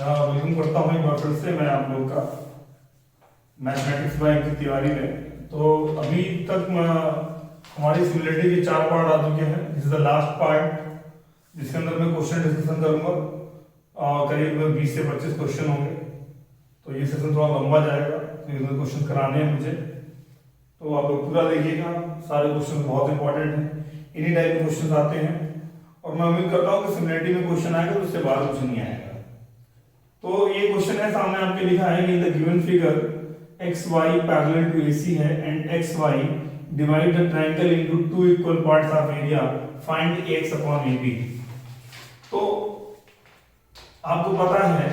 Welcome करता हूँ एक बार फिर से मैं आप लोग का मैथमेटिक्स बाय अंकित तिवारी में। तो अभी तक हमारी सिमिलरिटी के 4 पार्ट आ चुके हैं। This is the last part जिसके अंदर मैं क्वेश्चन डिस्कशन करूंगा। करीब 20 से 25 क्वेश्चन होंगे, तो ये सेशन थोड़ा लंबा जाएगा क्योंकि क्वेश्चन कराने हैं मुझे। तो आप लोग पूरा देखिएगा, सारे क्वेश्चन बहुत इंपॉर्टेंट हैं, इन्हीं टाइप के क्वेश्चन आते हैं और मैं उम्मीद करता हूँ कि सिमिलरिटी में क्वेश्चन आएगा तो उससे बाद कुछ नहीं आएगा। तो ये क्वेश्चन है, सामने आपके लिखा है कि in the given figure X Y parallel to A C है and X Y divide the triangle into 2 equal parts of area, find X upon A B. तो आपको पता है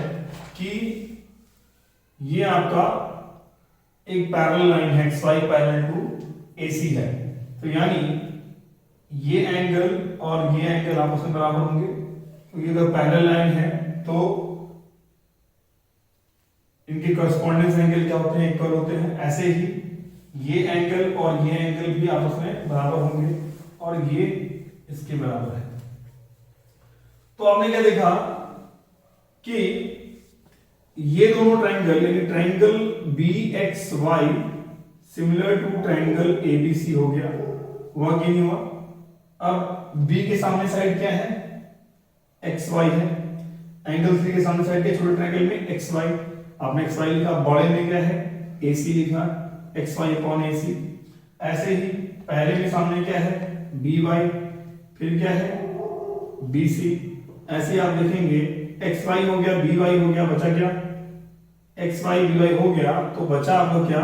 कि ये आपका एक पैरेलल लाइन है, X Y parallel to A C है। तो यानी ये एंगल और ये एंगल आपस में बराबर होंगे, क्योंकि अगर पैरेलल लाइन है तो इनके करस्पॉन्डेंस एंगल क्या होते हैं, इक्वल होते हैं। ऐसे ही ये एंगल और ये एंगल भी आपस में बराबर होंगे और ये इसके बराबर है। तो आपने क्या देखा कि ये दोनों ट्रायंगल यानी triangle B X Y similar to triangle ABC हो गया, हुआ कि नहीं हुआ। अब बी के सामने साइड क्या है, एक्स वाई है। एंगल सी के सामने साइड के छोटे ट्रायंगल में एक्स वाई, आपने एक्स वाई लिखा, बड़े में क्या है AC लिखा, एक्स वाई अपॉन AC। ऐसे ही पहले के सामने क्या है BY, फिर क्या है BC। ऐसे आप देखेंगे XY हो गया, BY हो गया, बचा क्या XY BY हो गया, तो बचा आपको क्या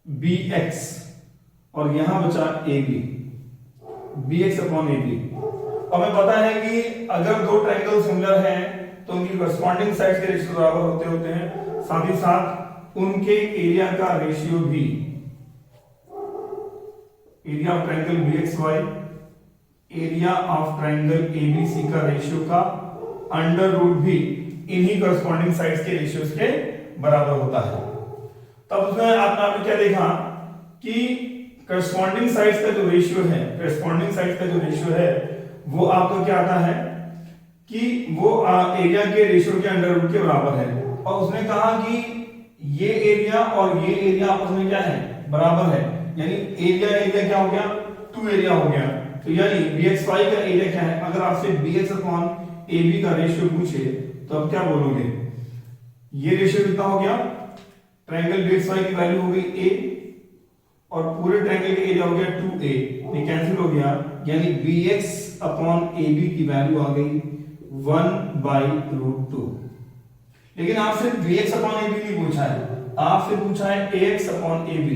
BX और यहां बचा AB, BX अपॉन AB। हमें पता है कि अगर दो ट्रायंगल सिमिलर हैं तो उनकी करस्पॉन्डिंग साइड्स के रेशियो बराबर होते हैं, साथ ही साथ उनके एरिया का रेशियो भी, area of triangle BXY area of triangle ABC का रेशियो का अंडर रूट भी इन्हीं करस्पॉन्डिंग साइड्स के रेशियोज के बराबर होता है। तब उसमें आपने क्या देखा कि करस्पॉन्डिंग साइड्स का जो रेशियो है, करस्पॉन्डिंग साइड्स का जो रेशियो है वो आपको क्या आता है कि वो एरिया के रेशियो के अंडर रूट के बराबर है। और उसने कहा कि ये एरिया और ये एरिया आपस में क्या है, बराबर है। यानी एरिया एरिया क्या हो गया, 2 एरिया हो गया। तो यानी BXY का एरिया क्या है, अगर आपसे BX अपॉन AB का रेशियो पूछे तो आप क्या बोलोगे, ये रेशियो कितना हो गया, ट्रायंगल BXY की वैल्यू हो गई A और पूरे ट्रायंगल का एरिया हो गया 2A, ये कैंसिल हो गया। यानी BX अपॉन AB की वैल्यू आ गई 1/√2। लेकिन आपसे BX अपॉन AB नहीं पूछा है, आपसे पूछा है AX अपॉन AB।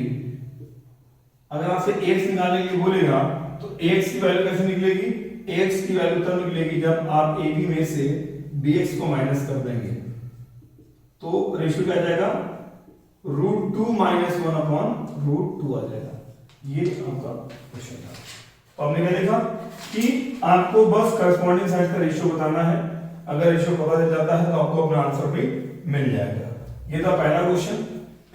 अगर आपसे AX निकालने के लिए बोलेगा तो AX की वैल्यू कैसे निकलेगी, AX की वैल्यू तब निकलेगी जब आप AB में से BX को माइनस कर देंगे, तो रेशियो क्या आ जाएगा, √2 - 1/√2 आ जाएगा। ये आपका क्वेश्चन था। तो हमने क्या देखा कि आपको बस करस्पॉन्डिंग साइड का रेशियो बताना है। अगर रेशियो पता चल जाता है तो आपको अपना आंसर भी मिल जाएगा। ये था पहला क्वेश्चन।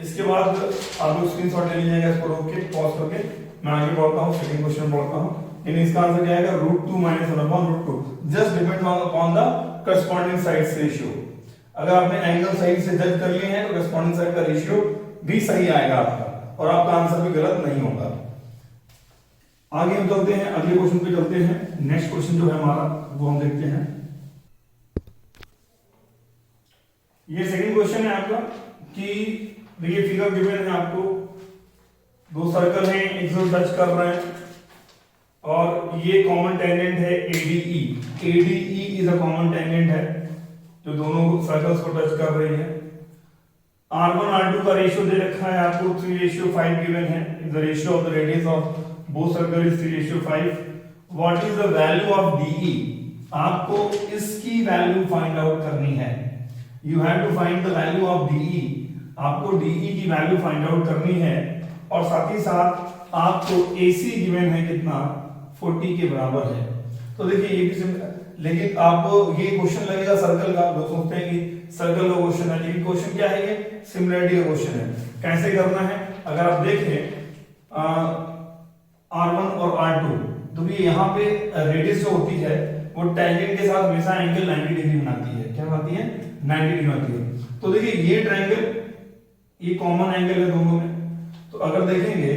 इसके बाद आप लोग स्क्रीनशॉट ले लीजिएगा, इसको रोक के पॉज करके मैं आगे बढ़ता हूँ, सेकंड क्वेश्चन बढ़ता हूँ। इन इसका आंसर क्या आएगा, √2 - 1/√2 just depend on the corresponding sides ratio. अगर आपने एंगल सही से जज कर लिए हैं तो करस्पॉन्डिंग साइड का रेशियो भी सही आएगा आपका और आपका आंसर भी गलत नहीं होगा। आगे हम चलते हैं, अगले क्वेश्चन पे चलते हैं। नेक्स्ट क्वेश्चन जो है हमारा वो हम देखते हैं। ये सेकंड क्वेश्चन है आपका कि देखिए फिगर गिवन है आपको, 2 सर्कल हैं, एक दूसरे टच कर रहे हैं और ये कॉमन टेंजेंट है ADE। ADE is a common tangent है जो दोनों सर्कल्स को टच कर रही है। R1 R2 का रेशियो दे रखा है आपको 3:5 गिवन है। The ratio of the radius of both circle is 3:5। What is the value of DE, आपको इसकी वैल्यू फाइंड आउट करनी है। You have to find the value of DE, आपको DE की वैल्यू फाइंड आउट करनी है और साथ ही साथ आपको AC गिवन है कितना, 40 के बराबर है। तो देखिए ये भी, लेकिन आपको ये क्वेश्चन लगेगा सर्कल का, लोग सोचते हैं कि सर्कल का क्वेश्चन है, लेकिन क्वेश्चन क्या है, ये सिमिलरिटी का क्वेश्चन है। कैसे करना है, अगर आप देखें R1 और R2, तो ये यहाँ पे रेडियस जो होती है वो टेंजेंट के साथ हमेशा एंगल 90 डिग्री बनाती है। क्या बनाती है? 90 डिग्री बनाती है। तो देखिए ये ट्रायंगल, ये कॉमन एंगल है दोनों में। तो अगर देखेंगे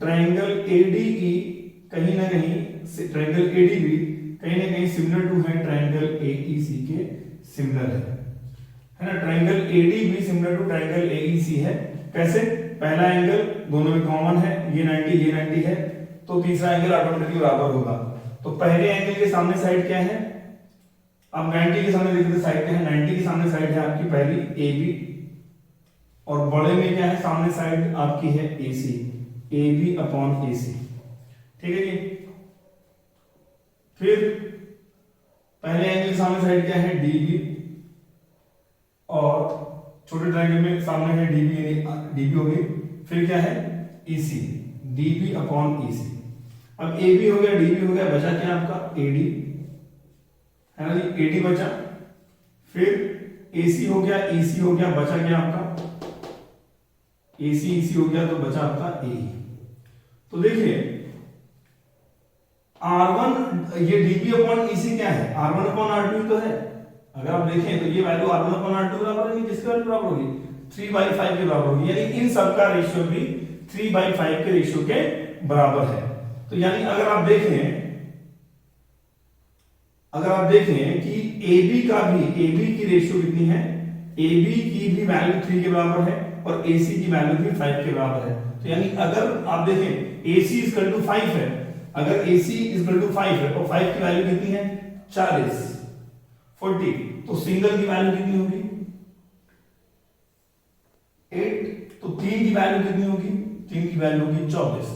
ट्रायंगल ADE कहीं ना कहीं, ट्रायंगल ADB कहीं ना कहीं सिमिलर टू है ट्रायंगल AEC के सिमिलर है ना। Triangle ADB similar to triangle AEC है। कैसे? पहला एंगल दोनों में कॉमन है, ये 90 है, तो तीसरा एंगल ऑटोमेटिकली बराबर होगा। तो पहले एंगल के सामने साइड क्या है? अब 90 के सामने देखते साइड क्या है? 90 के सामने साइड है आपकी पहली AB, और बड़े में क्या है? सामने साइड आपकी है AC, AB अपॉन AC। ठीक है जी। फिर पहले एंगल के सामने साइड क्या है? DB, और छोटे ट्रायंगल में सामने है DB हो गई। फिर क्या है? EC, DB upon EC। अब AB हो गया, DB हो गया, बचा क्या आपका? AD है ना जी, AD बचा। फिर AC हो गया, EC हो गया, बचा क्या आपका? AC EC हो गया, तो बचा आपका AE। तो देखिए R1, ये DB अपॉन EC क्या है? R1 अपॉन R2 तो है। अगर आप देखें तो ये वैल्यू R1 अपॉन R2 बराबर है, किसके वैल्यू बराबर होगी? 3/5 के बराबर होगी। यानी इन सब का रेशियो भी 3/5 के रेशियो के बराबर है। तो यानी अगर आप देखें कि AB की रेशियो कितनी है? AB की भी वैल्यू 3 के बराबर है और AC की वैल्यू भी 5 के बराबर है। तो यानी अगर आप देखें AC इक्वल टू 5 है, अगर AC इक्वल टू 5 है और 5 की वैल्यू कितनी है? 40, तो सिंगल की वैल्यू कितनी होगी? 8। तो 3 की वैल्यू कितनी होगी? 3 की वैल्यू होगी 24।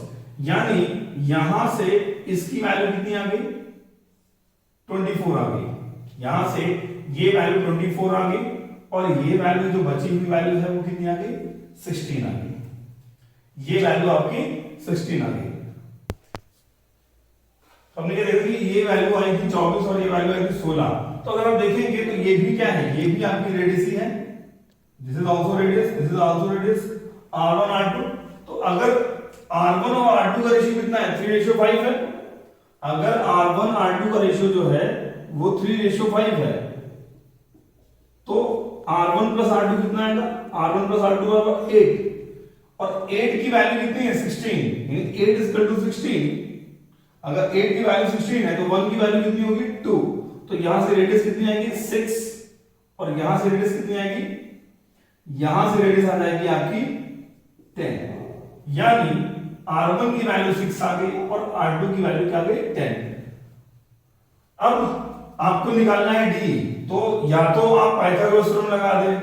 यानी यहां से इसकी वैल्यू कितनी आ गई? 24 आ गई। यहां से ये वैल्यू 24 आ गई, और ये वैल्यू जो बची हुई वैल्यू है वो कितनी आ गई? 16 आ गई। ये वैल्यू आपकी 16 आ गई। हमने क्या देखा कि ये वैल्यू आई थी 24 और ये वैल्यू आई थी 16। तो अगर आप देखेंगे तो ये भी क्या है? ये भी आपकी रेडियस ही है। This is also radius, this is also radius, R1 R2। तो अगर R1 और R2 का रेशियो कितना है? 3:5 है। अगर R1 R2 का रेशियो जो है वो 3:5 है, तो R1 प्लस R2 कितना आएगा? R1 प्लस R2 बराबर 8, और 8 की वैल्यू कितनी है? 16, यानी 8 इक्वल टू 16। अगर 8 की वैल्यू 16 है तो 1 की वैल्यू कितनी होगी? 2। तो यहां से रेडियस कितनी आएगी? 6, और यहां से रेडियस कितनी आएगी? यहां से रेडियस आ जाएगी आपकी 10। यानी R1 की वैल्यू 6 आ गई और R2 की वैल्यू क्या आ गई? 10। अब आपको निकालना है D, तो या तो आप पाइथागोरस थ्योरम लगा दें,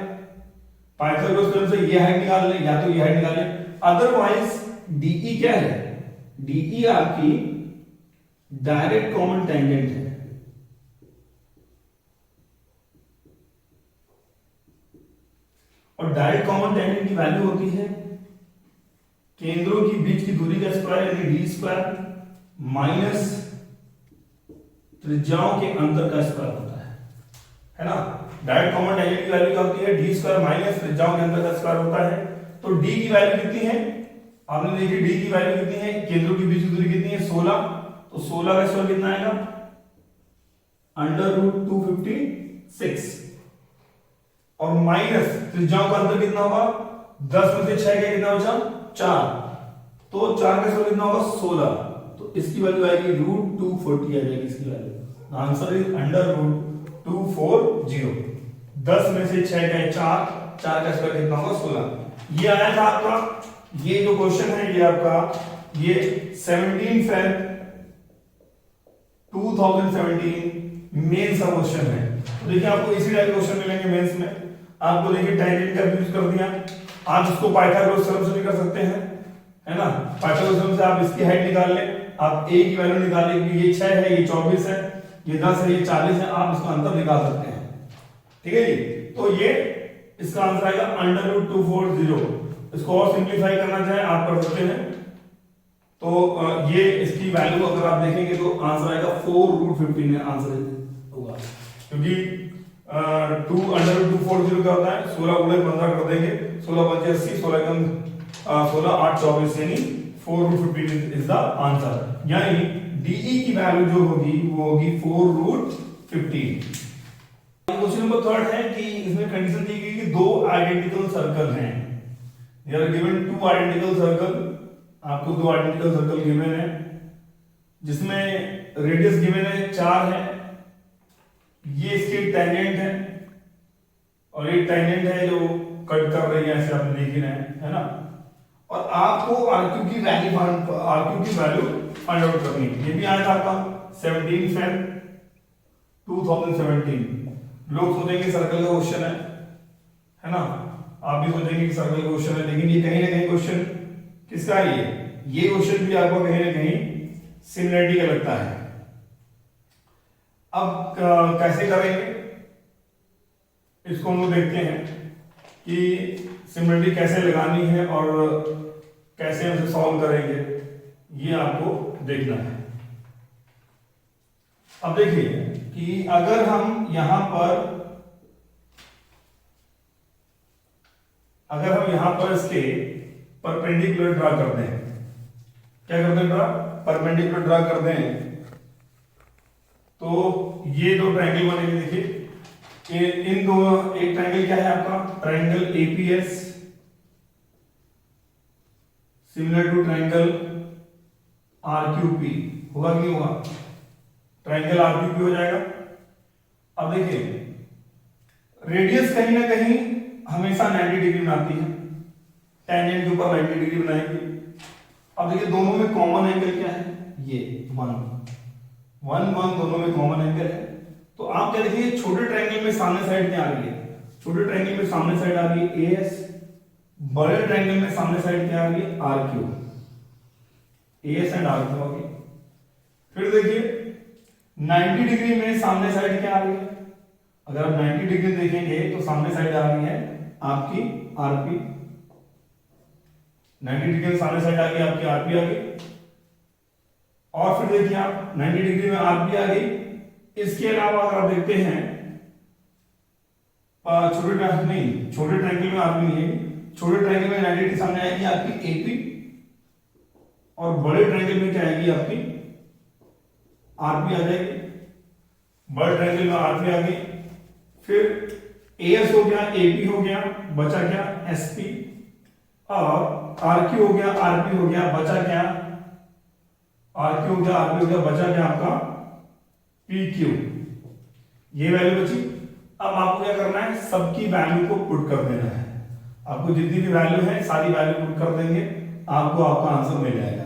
पाइथागोरस थ्योरम से ये हाइट निकाल लें, या तो ये हाइट निकाल लें। अदरवाइज DE क्या है? DE आपकी डायरेक्ट कॉमन टेंजेंट है। और डायरेक्ट कॉमन टेंजेंट की वैल्यू होती है केंद्रों के बीच की दूरी का स्क्वायर, यानी d² माइनस त्रिज्याओं के अंतर का स्क्वायर होता है ना। डायरेक्ट कॉमन टेंजेंट की वैल्यू क्या होती है? d² माइनस त्रिज्याओं के अंतर का स्क्वायर होता है। तो d की वैल्यू कितनी है? आपने देखी d की वैल्यू कितनी है? केंद्रों के बीच की दूरी कितनी है? 16। तो 16 का स्क्वायर कितना आएगा? √256, और माइनस त्रिज्याओं का अंतर कितना होगा? 10 में से 6 का कितना बचा? 4। तो 4 का स्क्वायर कितना होगा? 16। तो इसकी वैल्यू आएगी √240 आ जाएगी इसकी वैल्यू। Answer is √240। 10 में से 6 का 4 का स्क्वायर कितना होगा? 16। ये आया था आपका, ये जो क्वेश्चन है ये आपका, ये 17 Feb 2017 मेंस का क्वेश्चन है। तो देखिए आपको इसी टाइप क्वेश्चन मिलेंगे मेंस में। आपको देखिए टेंजेंट का यूज कर दिया, आप इसको पाइथागोरस थ्योरम से भी कर सकते हैं, है ना। पाइथागोरस थ्योरम से आप इसकी हाइट निकाल लें, आप a की वैल्यू निकाल लें, क्योंकि ये 6 है, ये 24 है, ये 10 है, ये 40 है, आप इसका अंतर निकाल सकते हैं। ठीक है जी। तो ये इसका आंसर आएगा √240। इसको और सिंप्लीफाई करना चाहे आप कर सकते हैं। तो ये इसकी वैल्यू अगर आप देखेंगे तो आंसर आएगा 4√15 आंसर होगा, क्योंकि 2√240 क्या होता है? 16 × 15 कर देंगे, 16 × 5 80, 16 × 16 8 24 यानी 4√15 इज द आंसर। यानी डीई की वैल्यू जो होगी वो होगी 4√15। क्वेश्चन नंबर थर्ड है कि इसमें कंडीशन दी गई कि दो आइडेंटिकल सर्कल हैं। They are given two identical circle, आपको दो आइडेंटिकल सर्कल गिवन है जिसमें रेडियस गिवन है 4 है, ये इसके टेंजेंट है और ये टेंजेंट है जो कट कर रही है, ऐसे आपने देख ही रहे हैं, है ना। और आपको आरक्यू की वैल्यू फाइंड आउट करनी है। ये भी आया था आपका 17 Feb 2017। लोग सोचेंगे सर्कल का क्वेश्चन है ना, आप भी सोचेंगे कि सर्कल का क्वेश्चन है, लेकिन ये कहीं ना कहीं क्वेश्चन किसका है, ये क्वेश्चन भी आपको कहीं ना कहीं सिमिलरिटी का लगता है। अब कैसे करेंगे इसको हम लोग देखते हैं कि सिमिलरिटी कैसे लगानी है और कैसे हम इसे सॉल्व करेंगे, ये आपको देखना है। अब देखिए कि अगर हम यहां पर इसके परपेंडिकुलर ड्रा करते हैं, क्या करते हैं, परपेंडिकुलर ड्रा करते हैं, तो ये दो ट्रायंगल बनेंगे। देखिए इन दोनों, एक ट्रायंगल क्या है आपका, triangle A P S similar to triangle R Q P, होगा कि नहीं होगा, ट्रायंगल आरक्यूपी हो जाएगा। अब देखिए रेडियस कहीं ना कहीं हमेशा 90 डिग्री में आती है, टेंजेंट के ऊपर 90 डिग्री बनाएंगे। अब देखिए दोनों में कॉमन एंगल क्या है, ये 1 दोनों में कॉमन एंगल है। तो आप क्या देखिए छोटे ट्रायंगल में सामने साइड क्या आ रही है, छोटे ट्रायंगल में सामने साइड आ रही है एएस, बड़े ट्रायंगल में सामने साइड क्या आ रही है आरक्यू, एएस एंड आरक्यू होगी। फिर देखिए 90 डिग्री में सामने साइड क्या आ रही है, अगर आप 90 डिग्री देखेंगे तो सामने साइड आ रही है आपकी आरपी, 90 डिग्री में सामने साइड आ गई आपकी आरपी आ गई। और फिर देखिए आप 90 डिग्री में आरपी आ गई। इसके अलावा अगर आप देखते हैं छोटे ट्रायंगल में आरपी नहीं है, छोटे ट्रायंगल में 90 डिग्री सामने आएगी आपकी एपी और बड़े ट्रायंगल में क्या आएगी आपकी आरपी आ जाएगी, बड़े ट्रायंगल में आरपी आ गई। फिर एएस हो गया, एपी हो गया, बचा क्या एसपी, और आरक्यू हो गया, आरपी हो गया, बचा क्या आरक्यू हो गया, आरपी हो गया, बचा क्या आपका पीक्यू, ये वैल्यू बची। अब आपको क्या करना है, सबकी वैल्यू को पुट कर देना है। आपको जितनी भी वैल्यू है सारी वैल्यू पुट कर देंगे, आपको आपका आंसर मिल जाएगा।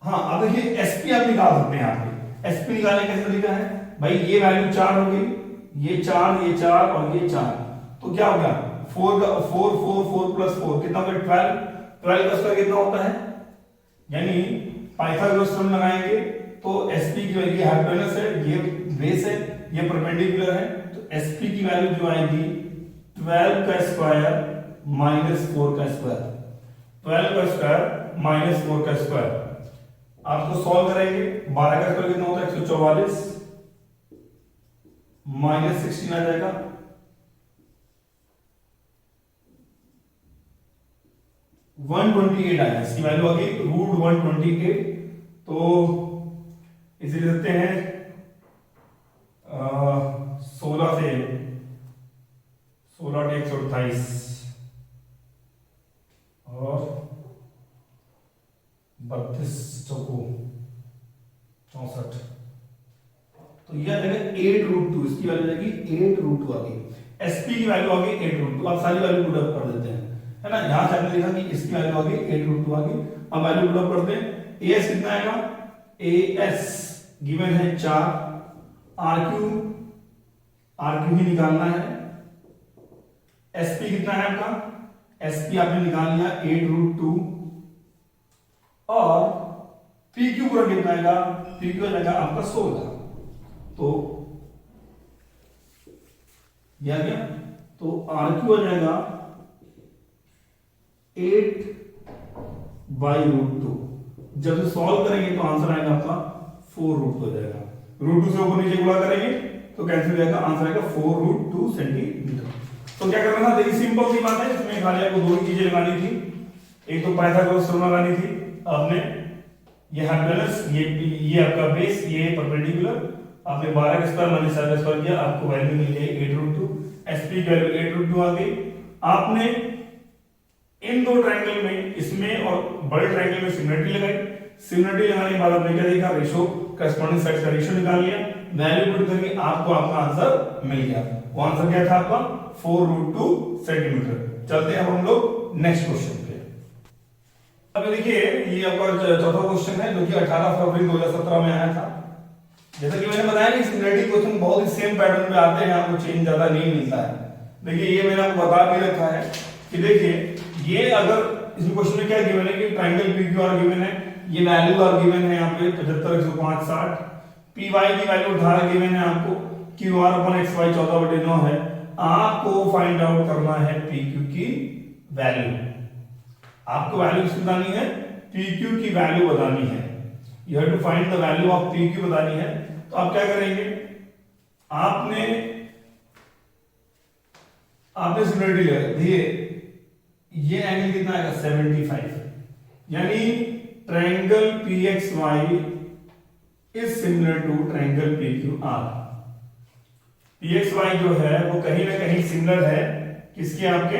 हाँ अब देखिए एसपी आप निकाल सकते हैं। आपके एसपी निकालने का कैसे तरीका है भाई, ये वैल्यू 4 हो गई, ये 4, ये 4 और ये 4, तो क्या हो गया 4 प्लस 4 कितना होगा 12, 12 का स्क्वायर कितना होता है, यानी पाइथागोरस थ्योरम लगाएंगे तो एसपी की वैल्यू हाइपोटेनस है, ये बेस है, ये परपेंडिकुलर है, तो एसपी की वैल्यू जो आएगी 12 का स्क्वायर माइनस 4 का स्क्वायर, 12 का स्क्वायर माइनस 4 का स्क्वायर। आपको सॉल्व करेंगे, 12 का स्क्वायर कितना होता है 144 माइनस 16 आ जाएगा, 128 आया, इसकी वैल्यू आ गई √128। तो इसे लिखते हैं 16 से 16 × 128 और 32 चौको 64, तो यह आ जाएगा 8√2, इसकी वैल्यू आ जाएगी 8√2 आ गई, एसपी की वैल्यू आ गई 8√2। आप सारी वैल्यू पुट अप कर देते हैं, है ना, यहां से आपने लिखा कि इसकी वैल्यू आ गई 8√2 आ गई। अब वैल्यू पुट अप करते हैं, एएस कितना आएगा, एएस गिवन है 4, आरक्यू ही निकालना है, एसपी कितना है आपका, एसपी आपने निकाल लिया 8√2 और पीक्यू पूरा कितना आएगा, पीक्यू आ जाएगा आपका 16, तो यह आ गया, तो आरक्यू आ जाएगा 8/√2। जब से सॉल्व करेंगे तो आंसर आएगा आपका 4√2 हो जाएगा, √2 से ऊपर नीचे गुणा करेंगे तो कैंसिल हो जाएगा, आंसर आएगा 4√2 सेंटीमीटर। तो क्या करना था, देखिए सिंपल सी बात है, इसमें खाली आपको दो ही चीजें लगानी थी, एक तो पाइथागोरस थ्योरम लगानी थी आपने, ये हाइपोटेनस, ये आपका बेस, ये परपेंडिकुलर, आपने 12 का स्क्वायर माइनस 7 का स्क्वायर किया, आपको वैल्यू मिल गई 8√2, एसपी की वैल्यू 8√2 आ गई। आपने इन दो ट्रायंगल में, इसमें और बड़े ट्रायंगल में सिमिलरिटी लगाई, सिमिलरिटी लगाने के बाद आपने क्या देखा, रेशो, करस्पॉन्डिंग साइड्स का रेशो निकाल लिया, वैल्यू पुट करके आपको आपका आंसर मिल गया। वो आंसर क्या था आपका 4√2 सेंटीमीटर। चलते हैं अब हम लोग नेक्स्ट क्वेश्चन पे। अब देखिए ये आपका चौथा क्वेश्चन है जो कि 18 फरवरी 2017 में आया था। जैसा कि मैंने बताया कि सिमिलरिटी क्वेश्चन बहुत ही सेम पैटर्न में आते हैं, आपको चेंज ज्यादा नहीं मिलता है। देखिए ये मैंने आपको बता भी रखा है कि देखिए ये अगर इस क्वेश्चन में क्या गिवन है कि ट्रायंगल PQR गिवन है, ये वैल्यू आर गिवन है यहाँ पे 75, 105, 60, PY की वैल्यू 18 गिवन है आपको, QR अपन XY 14/9 है। आपको फाइंड आउट करना है PQ की वैल्यू। आपको वैल्यू किसकी बतानी है, PQ की वैल्यू बतानी है। You have to find the value of PQ बतानी है। तो आप क्या करेंगे, आपने सिमिलरिटी ले दिए, ये एंगल कितना आएगा 75, यानी triangle PXY is similar to triangle PQR। PXY जो है वो कहीं ना कहीं सिमिलर है किसके, आपके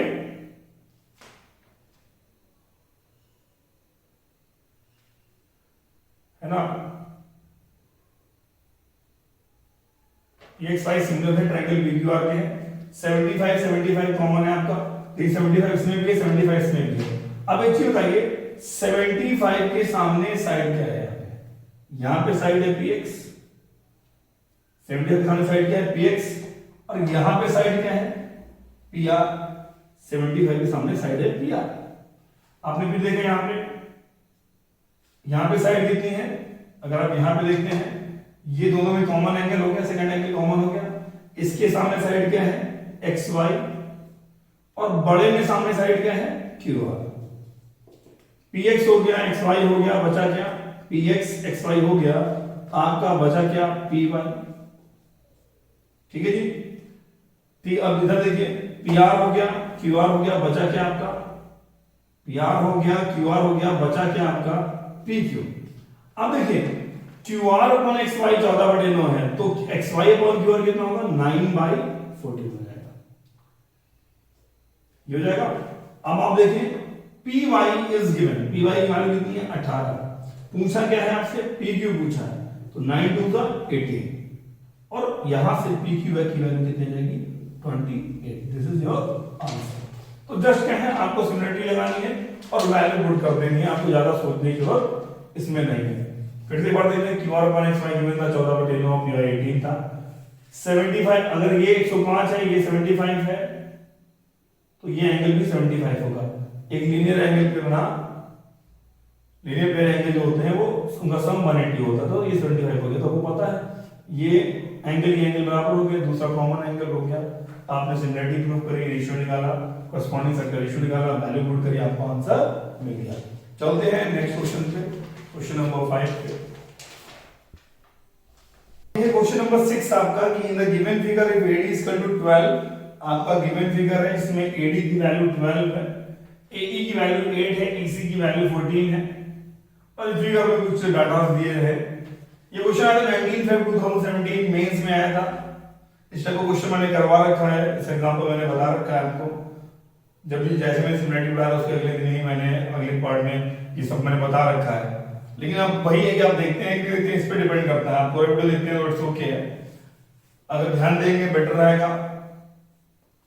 है ना, PXY सिमिलर है ट्रायंगल PQR के। 75 कॉमन है आपका, 75 इसमें भी है, 75 इसमें भी है। अब एक चीज बताइए, 75 के सामने साइड क्या है, यहां पे साइड है PX, 75 के सामने साइड क्या है PX, और यहां पे साइड क्या है PR, 75 के सामने साइड है PR। आपने फिर देखा यहां पे साइड कितनी है, अगर आप यहां पे देखते हैं ये दोनों में कॉमन एंगल हो गया, सेकंड एंगल कॉमन हो गया, इसके सामने साइड क्या है XY, और बड़े में सामने साइड क्या है QR। PX हो गया, XY हो गया, बचा क्या PX, XY हो गया, आपका बचा क्या PY। ठीक है जी। अब इधर देखिए PR हो गया, QR हो गया, बचा क्या आपका PR हो गया, QR हो गया, बचा क्या आपका PQ। अब देखिए QR upon XY 14/9 है, तो XY upon QR कितना होगा 9/14 हो जाएगा, ये हो जाएगा। अब आप देखिए PY इज गिवन, PY की वैल्यू कितनी है 18, पूछा क्या है आपसे PQ पूछा है, तो 9 2 का 18, और यहां से PQ की वैल्यू कितनी जाएगी 28। This is your answer. तो जस्ट क्या है, आपको सिमिलरिटी लगानी है और वैल्यू पुट कर देनी है, आपको ज्यादा सोचने की जरूरत इसमें नहीं है। फिर से पढ़ देते हैं, QR upon XY गिवन था 14/9, PY 18 था। 75 अगर ये 105 है, ये 75 है, तो ये एंगल भी 75 होगा। एक लीनियर एंगल पे बना, लीनियर पेयर एंगल जो होते हैं वो उनका सम 180 होता है, तो ये 75 हो गया। तो आपको पता है ये एंगल बराबर हो गया, दूसरा कॉमन एंगल हो गया। आपने सिमिलरिटी प्रूव करी, रेशियो निकाला, करस्पॉन्डिंग साइड का रेशियो निकाला, वैल्यू पुट करी, आपको आंसर मिल गया। चलते हैं नेक्स्ट क्वेश्चन पे, क्वेश्चन नंबर 5 पे। ये क्वेश्चन नंबर 6 आपका कि in the given figure if AD is equal to 12, आपका गिवन फिगर है, इसमें AD की वैल्यू 12 है, AE की वैल्यू 8 है, EC की वैल्यू 14 है, और इस फिगर में कुछ डाटा दिए हैं। ये क्वेश्चन आया था 19 फरवरी 2017 मेंस में आया था। इस टाइप का क्वेश्चन मैंने करवा रखा है, इस एग्जांपल मैंने बता रखा है आपको। जब भी जैसे मैंने सिमिलरिटी पढ़ाया उसके अगले दिन ही मैंने अगले पार्ट में ये सब मैंने बता रखा है। लेकिन अब वही है कि आप देखते हैं कि इस पे डिपेंड करता है, आप पूरा वीडियो देखते हैं तो इट्स ओके है, अगर ध्यान देंगे बेटर रहेगा।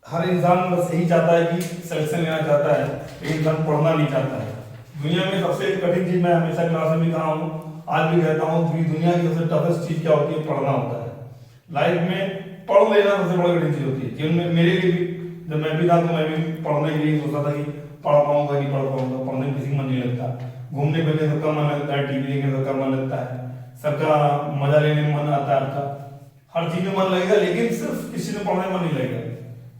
हर इंसान बस यही चाहता है कि सिलेक्शन लेना चाहता है, लेकिन इंसान पढ़ना नहीं चाहता है। दुनिया में सबसे कठिन चीज मैं हमेशा क्लास में भी कहा हूँ, आज भी कहता हूँ कि दुनिया की सबसे टफेस्ट चीज क्या होती है, पढ़ना होता है। लाइफ में पढ़ लेना सबसे बड़ी कठिन चीज होती है। जीवन में मेरे लिए भी, जब मैं भी था तो मैं भी पढ़ने के लिए सोचता था कि पढ़ पाऊंगा नहीं पढ़ पाऊंगा, पढ़ने में किसी मन नहीं लगता, घूमने फिरने सबका मन लगता है, टीवी देखने सबका मन लगता है, सबका मजा लेने में मन आता है, आपका हर चीज में मन लगेगा, लेकिन सिर्फ किसी में पढ़ने में मन नहीं लगेगा,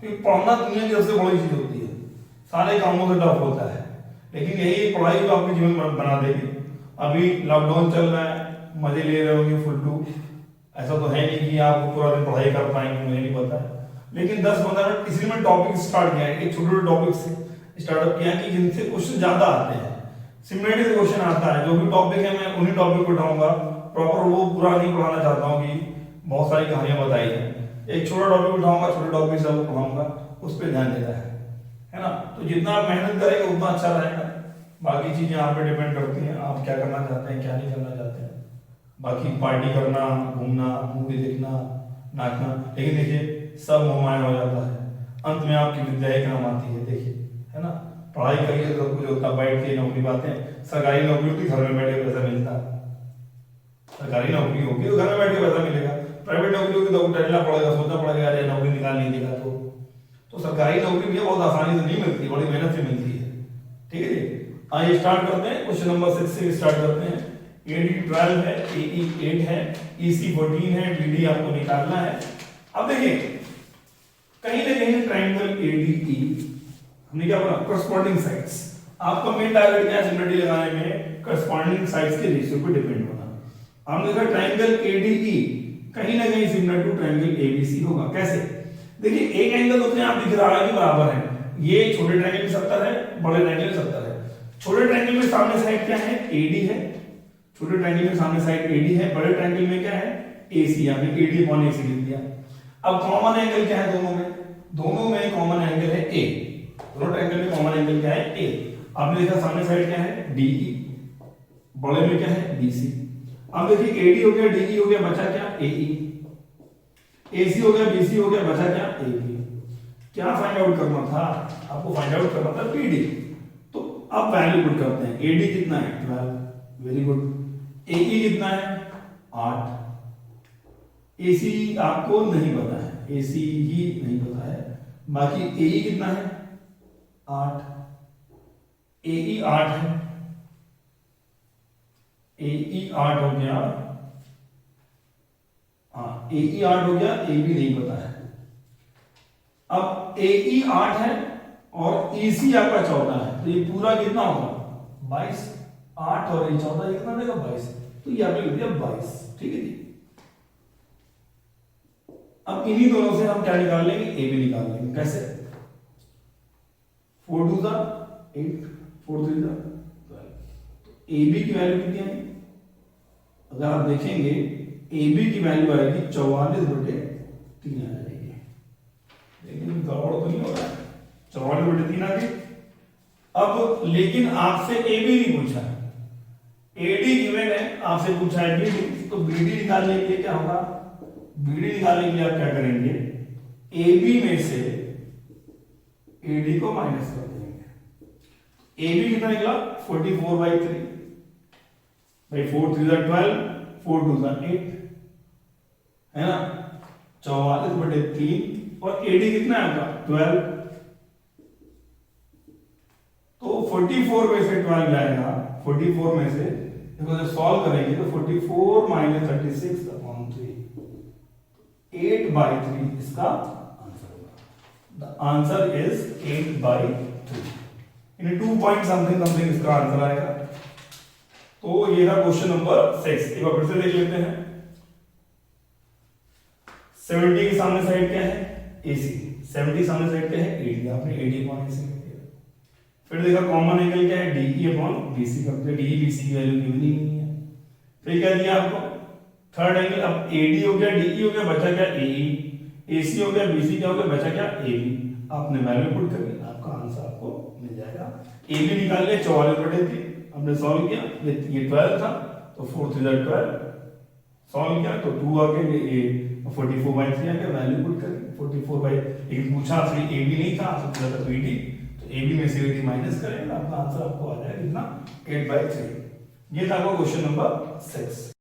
क्योंकि पढ़ना दुनिया की सबसे बड़ी चीज होती है, सारे कामों से टफ होता है। लेकिन यही पढ़ाई को आपके जीवन बना देगी। अभी लॉकडाउन चल रहा है, मजे ले रहे होंगे फुल टू, ऐसा तो है नहीं कि आप पूरा दिन पढ़ाई कर पाएंगे, मुझे नहीं पता है, लेकिन 10-15 मिनट किसी में टॉपिक स्टार्ट किया है, एक छोटे छोटे टॉपिक से स्टार्टअप किया कि जिनसे क्वेश्चन ज्यादा आते हैं, सिमुलेटेड क्वेश्चन आता है, जो भी टॉपिक है मैं उन्हीं टॉपिक को उठाऊंगा, प्रॉपर वो पूरा नहीं पढ़ाना चाहता हूँ कि बहुत सारी कहानियां बताई हैं, एक छोटा टॉपिक उठाऊंगा, छोटे टॉपिक से पढ़ाऊंगा, उस पर ध्यान देना है ना। तो जितना आप मेहनत करेंगे उतना अच्छा रहेगा। बाकी चीजें आप पे डिपेंड करती हैं, आप क्या करना चाहते हैं क्या नहीं करना चाहते हैं। बाकी पार्टी करना, घूमना, मूवी देखना, नाचना, लेकिन देखिए सब मोहमाया हो जाता है, अंत में आपकी विद्या ही काम आती है। देखिए है ना, पढ़ाई करिए तो कुछ होता, बैठ के नौकरी पाते हैं, सरकारी नौकरी होती घर में बैठे पैसा मिलता, सरकारी नौकरी होगी तो घर में बैठ के पैसा मिलेगा, प्राइवेट नौकरी होगी तो टहलना पड़ेगा, सोचना पड़ेगा अरे नौकरी निकाल नहीं देगा। तो सरकारी नौकरी भी बहुत आसानी से नहीं मिलती, बड़ी मेहनत से मिलती है। ठीक है जी, आइए स्टार्ट करते हैं, क्वेश्चन नंबर 6 से स्टार्ट करते हैं। AD 12 है, AE 8 है, EC 14 है, DD आपको निकालना है। अब देखिए कहीं ना कहीं ट्रायंगल ADE हमने क्या बोला, करस्पॉन्डिंग साइड्स, आपका मेन टारगेट क्या है सिमिलरिटी लगाने में, करस्पॉन्डिंग साइड्स के रेशियो पे डिपेंड होना। हमने देखा ट्रायंगल ADE कहीं ना कहीं सिमिलर टू ट्रायंगल ABC होगा। कैसे, देखिए एक एंगल तो अपने आप दिख रहा है कि बराबर है, ये छोटे ट्रायंगल में 70 है, बड़े ट्रायंगल में 70 है। छोटे ट्रायंगल में सामने साइड क्या है, AD है, छोटे ट्रायंगल में सामने साइड AD है, बड़े ट्रायंगल में क्या है, AC, यानी AD अपॉन AC लिख दिया। अब कॉमन एंगल क्या है दोनों में, दोनों में कॉमन एंगल है A, दोनों ट्रायंगल में कॉमन एंगल क्या है A। आपने देखा सामने साइड क्या है DE, बड़े में क्या है BC। अब देखिए AD हो गया, DE हो गया, बचा क्या AE, AC हो गया, BC हो गया, बचा क्या AB। क्या फाइंड आउट करना था आपको, फाइंड आउट करना था PD। तो अब वैल्यू पुट करते हैं, AD कितना है 12, वेरी गुड, AE कितना है 8, AC आपको नहीं पता है, AC ही नहीं पता है, बाकी AE कितना है 8, AE 8 है, AE 8 हो गया, हाँ AE 8 हो गया, AB नहीं पता है। अब AE 8 है और EC आपका 14 है, तो ये पूरा कितना होगा 22, 8 और ये 14, ये कितना देगा 22, तो ये आपने लिख दिया 22। ठीक है जी, अब इन्हीं दोनों से हम क्या निकाल लेंगे, AB निकाल लेंगे। कैसे, 4 2 8, 4 3 12, तो AB की वैल्यू कितनी है, अगर आप देखेंगे AB की वैल्यू आएगी 44/3 आ जाएगी, लेकिन गड़बड़ तो नहीं हो रहा है, 44/3 आ गई। अब लेकिन आपसे AB नहीं पूछा, AD गिवन है, आपसे पूछा है BD, तो BD निकालने के लिए क्या होगा, BD निकालने के लिए आप क्या करेंगे, AB में से AD को माइनस कर देंगे। AB कितना निकला 44/3, भाई 4 3 12, 4 2 8 है ना, 44/3, और AD कितना है आपका 12, तो 44 में से 12 जाएगा, 44 में से देखो जब सॉल्व करेंगे तो 44 - 36/3, 8/3 इसका आंसर होगा। द आंसर इज 8/3, यानी 2 पॉइंट समथिंग समथिंग इसका आंसर आएगा। तो ये था क्वेश्चन नंबर 6। एक बार फिर से देख लेते हैं। 70 के सामने साइड क्या है AC, 70 सामने साइड क्या है AD, आपने AD अपॉन AC कर दिया। फिर देखा कॉमन एंगल क्या है DE अपॉन BC कर दिया, DE BC की वैल्यू गिवन ही नहीं है। फिर क्या दिया आपको थर्ड एंगल, अब AD हो गया, DE हो गया, बचा क्या AE, AC हो गया, BC क्या हो गया, बचा क्या AB। आपने वैल्यू पुट करके आपका आंसर आपको मिल जाएगा। AB निकाल लिया 44/3, हमने सॉल्व किया, ये 12 था तो 4 3 12 सॉल्व किया तो 2 आ गया, ये 44/3 आ गया, वैल्यू पुट करके 44, लेकिन पूछा आपसे AB नहीं था, आपसे पूछा था BD, तो AB में से AD माइनस करेंगे, आपका आंसर आपको आ जाएगा कितना 8/3। ये था आपका क्वेश्चन नंबर 6।